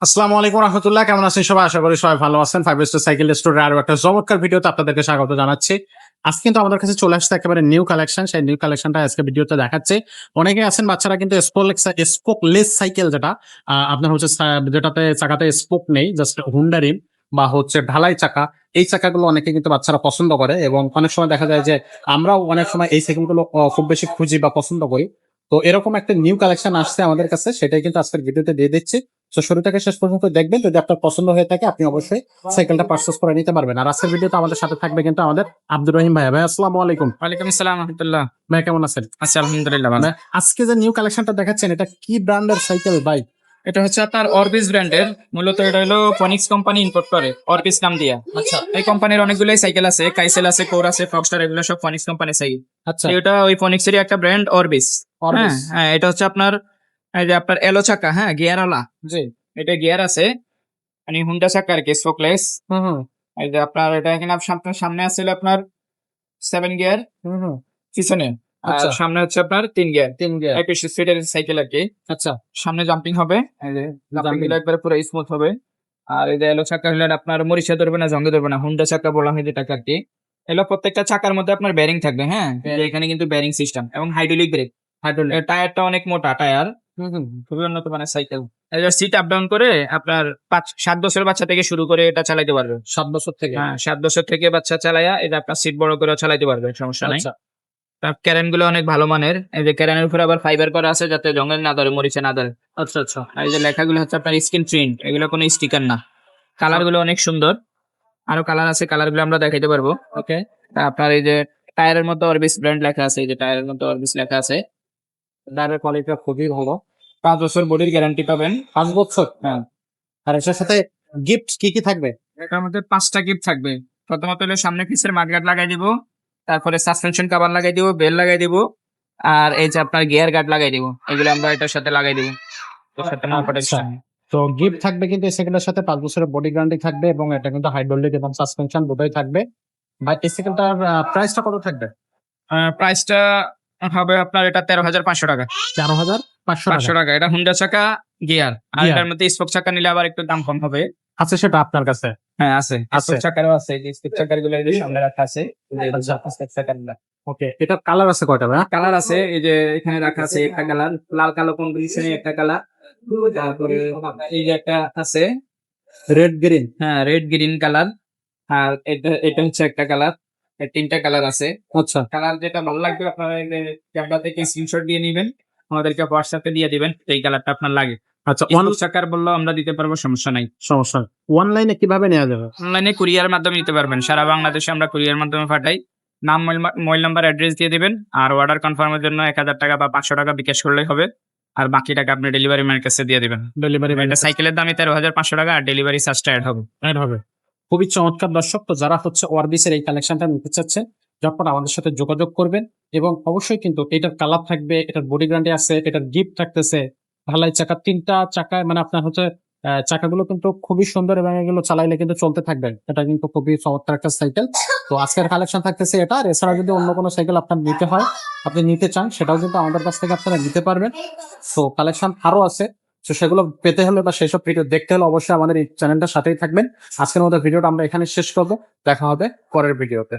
আসসালামু আলাইকুম রহমতুল্লাহ, কেমন আছেন সবাই? আশা করি সবাই ভালো আছেন। ফাইভ স্টার সাইকেল স্টোরের আরো একটা চমৎকার ভিডিওতে আপনাদেরকে স্বাগত জানাচ্ছি। আজকে কিন্তু আমাদের কাছে চলে আসছে একেবারে নিউ কালেকশন। সেই নিউ কালেকশনটা আজকে ভিডিওতে দেখাচ্ছি। অনেকে আছেন বাচ্চারা কিন্তু স্পোকলেস সাইকেল, যেটা আপনার হচ্ছে যেটাতে চাকাতে স্পোক নেই, জাস্ট হুন্ডা রিম বা হচ্ছে ঢালাই চাকা, এই চাকাগুলো অনেকে কিন্তু বাচ্চারা পছন্দ করে এবং অনেক সময় দেখা যায় যে আমরাও অনেক সময় এই সাইকেলগুলো খুব বেশি খুঁজি বা পছন্দ করি। তো এরকম একটা নিউ কালেকশন আসছে আমাদের কাছে, সেটাই কিন্তু আজকের ভিডিওতে দিয়ে দিচ্ছি। তো শুরু থেকে শেষ পর্যন্ত দেখবেন, যদি আপনার পছন্দ হয়ে থাকে আপনি অবশ্যই সাইকেলটা পারচেজ করে নিতে পারবেন। আর আজকের ভিডিওতে আমাদের সাথে থাকবে কিন্তু আমাদের আব্দুর রহিম ভাই। ভাই আসসালামু আলাইকুম। ওয়ালাইকুম আসসালাম রহমতুল্লাহ। ভাই কেমন আছেন? আচ্ছা, আলহামদুলিল্লাহ ভালো। ভাই, আজকে যে নিউ কালেকশনটা দেখাচ্ছেন এটা কি ব্র্যান্ডের সাইকেল ভাই? এটা হচ্ছে আপনার অরবিস ব্র্যান্ডের, মূলত এটা হলো ফনিক্স কোম্পানি ইম্পোর্ট করে, অরবিস নাম দিয়া। আচ্ছা এই কোম্পানির অনেকগুলোই সাইকেল আছে, কাইসেল আছে, কোর আছে, ফক্সটার, এগুলো সব ফনিক্স কোম্পানির সাইকেল। আচ্ছা। এটা ওই ফনিক্সেরই একটা ব্র্যান্ড, অরবিস। অরবিস। হ্যাঁ হ্যাঁ, এটা হচ্ছে আপনার এই যে আপনার এলো চাকা, হ্যাঁ গিয়ারওয়ালা। জি। এটা গিয়ার আছে, মানে হুন্ডা চাকা আর কি, স্পোকলেস। হুম হুম এই যে আপনার এটা এখানে আপনার সামনে আছে আপনার 7 গিয়ার, হুম হুম। পিছনে আর আচ্ছা। সামনে হচ্ছে আপনার 3 গিয়ার। 3 গিয়ার। 21 স্পিডের সাইকেল আর কি। আচ্ছা। সামনে জাম্পিং হবে, এই যে জাম্পিং Jumping। গুলো একবারে পুরো স্মুথ হবে। আর এই যে এলো চাকা হলেন আপনার মরিচা ধরবে না, জঙ্গে ধরবে না, হুন্ডা চাকা বলা হয় যেটাকে আর কি। এলো প্রত্যেকটা চাকার মধ্যে আপনার ব্যারিং থাকবে, হ্যাঁ এই যে এখানে কিন্তু ব্যারিং সিস্টেম এবং হাইড্রোলিক ব্রেক। হাইড্রোলিক। টায়ারটা অনেক মোটা টায়ার, হুম হুম। খুবই উন্নত মানের সাইকেল। এই যে সিট আপ ডাউন করে আপনার 5-7 বছরের বাচ্চা থেকে শুরু করে এটা চালাইতে পারবে। 7 বছর থেকে। হ্যাঁ, 7 বছর থেকে বাচ্চা চালায়া এটা আপনার সিট বড় করে চালাইতে পারবে, সমস্যা নাই। আচ্ছা তার ক্যারেন গুলো অনেক ভালো মানের, এই যে ক্যারেনের উপরে আবার ফাইবার করা আছে যাতে জঙ্গল না ধরে, মরিচা না ধরে। আচ্ছা। আচ্ছা আর এই যে লেখাগুলো হচ্ছে আপনার স্ক্রিন প্রিন্ট, এগুলো কোনো স্টিকার না। কালার গুলো অনেক সুন্দর, আরো কালার আছে, কালার গুলো আমরা দেখাইতে পারবো। ওকে। আপনার এই যে টায়ারের মধ্যে অরবিস ব্র্যান্ড লেখা আছে, এই যে টায়ারের মধ্যে অরবিস লেখা আছে। টায়ারের কোয়ালিটিটা খুবই ভালো। 5 বছর বডির গ্যারান্টি পাবেন। 5 বছর। হ্যাঁ, আর এটার সাথে গিফট কি কি থাকবে? এটার মধ্যে 5টা গিফট থাকবে। প্রথমত হলো সামনে পিছের মাডগার্ড লাগাই দিব, তারপরে সাসপেনশন কভার লাগাই দিব, বেল লাগাই দিব, আর এই যে আপনার গিয়ার গার্ড লাগাই দিব। এগুলো আমরা এটার সাথে লাগাই দিব, এর সাথে নো আচ্ছা। প্রোটেকশন। তো গিফট থাকবে কিন্তু এই সাইকেলের সাথে 5 বছরের বডি গ্যারান্টি থাকবে এবং এটা কিন্তু হাইড্রোলিক এবং সাসপেনশন দুটোই থাকবে। ভাই এই সাইকেলটার প্রাইসটা কত থাকবে? প্রাইসটা হবে আপনার এটা 13,500 টাকা। 13,500 500 টাকা। টাকা। এটা হুন্ডা চাকা, গিয়ার। আর গিয়ার এটার মধ্যে স্পোক চাকা নিলে আবার একটু দাম কম হবে। আছে সেটা আপনার কাছে? হ্যাঁ আছে, আছে। স্পোক চাকারও আছে, এই যে স্পোক চাকার গুলো এই যে সামনে রাখা আছে। আচ্ছা। স্পোক চাকার গুলা ওকে, এটার কালার আছে কয়টা ভাই? কালার আছে, এই যে এখানে রাখা আছে একটা কালার, লাল কালো কম্বিনেশনে একটা কালার। তারপরে এই যে একটা আছে, রেড গ্রিন। হ্যাঁ রেড গ্রিন কালার। আর এটা এটা হচ্ছে একটা কালার। 3টা কালার আছে। আচ্ছা। কালার যেটা ভালো লাগবে আপনারা এই যে ক্যামেরা থেকে স্ক্রিনশট দিয়ে নিবেন, আমাদেরকে হোয়াটসঅ্যাপে দিয়ে দিবেন এই কালারটা আপনার লাগে। আচ্ছা, স্পোক চাকার বললেও আমরা দিতে পারবো, সমস্যা নাই। সমস্যা নেই। অনলাইনে কিভাবে নেওয়া যাবে? অনলাইনে কুরিয়ার মাধ্যমে নিতে পারবেন, সারা বাংলাদেশে আমরা কুরিয়ার মাধ্যমে পাঠাই। নাম, মোবাইল নাম্বার, অ্যাড্রেস দিয়ে দিবেন। আর অর্ডার কনফার্মের জন্য 1000 টাকা বা 500 টাকা বিকাশ করলেই হবে। আর বাকি টাকা আপনি ডেলিভারি ম্যানের কাছে দিয়ে দিবেন। ডেলিভারি এটা সাইকেলের দামই 13,500 টাকা, আর ডেলিভারি চার্জটা অ্যাড হবে। অ্যাড হবে। খুবই চমৎকার দর্শক। তো যারা হচ্ছে ওয়ারবিসের এই কালেকশনটা নিতে চাচ্ছেন, যখন আমাদের সাথে যোগাযোগ করবেন এবং অবশ্যই কিন্তু এটার কালার থাকবে, এটার বডি গ্যারান্টি আছে, এটার গিফট থাকতেছে, ঢালাই চাকা 3টা চাকায়, মানে আপনার হচ্ছে চাকাগুলো কিন্তু খুবই সুন্দর এবং এগুলো চালাইলে কিন্তু চলতে থাকবে। এটা কিন্তু খুবই চমৎকার একটা সাইকেল। তো আজকের কালেকশন থাকতেছে এটা। আর এছাড়া যদি অন্য কোনো সাইকেল আপনার নিতে হয়, আপনি নিতে চান, সেটাও কিন্তু আমাদের কাছ থেকে আপনারা নিতে পারবেন। তো কালেকশন আরো আছে। তো সেগুলো পেতে হলে বা সেসব ভিডিও দেখতে হলে অবশ্যই আমাদের এই চ্যানেলটার সাথেই থাকবেন। আজকের মতো ভিডিওটা আমরা এখানে শেষ করবো। দেখা হবে পরের ভিডিওতে।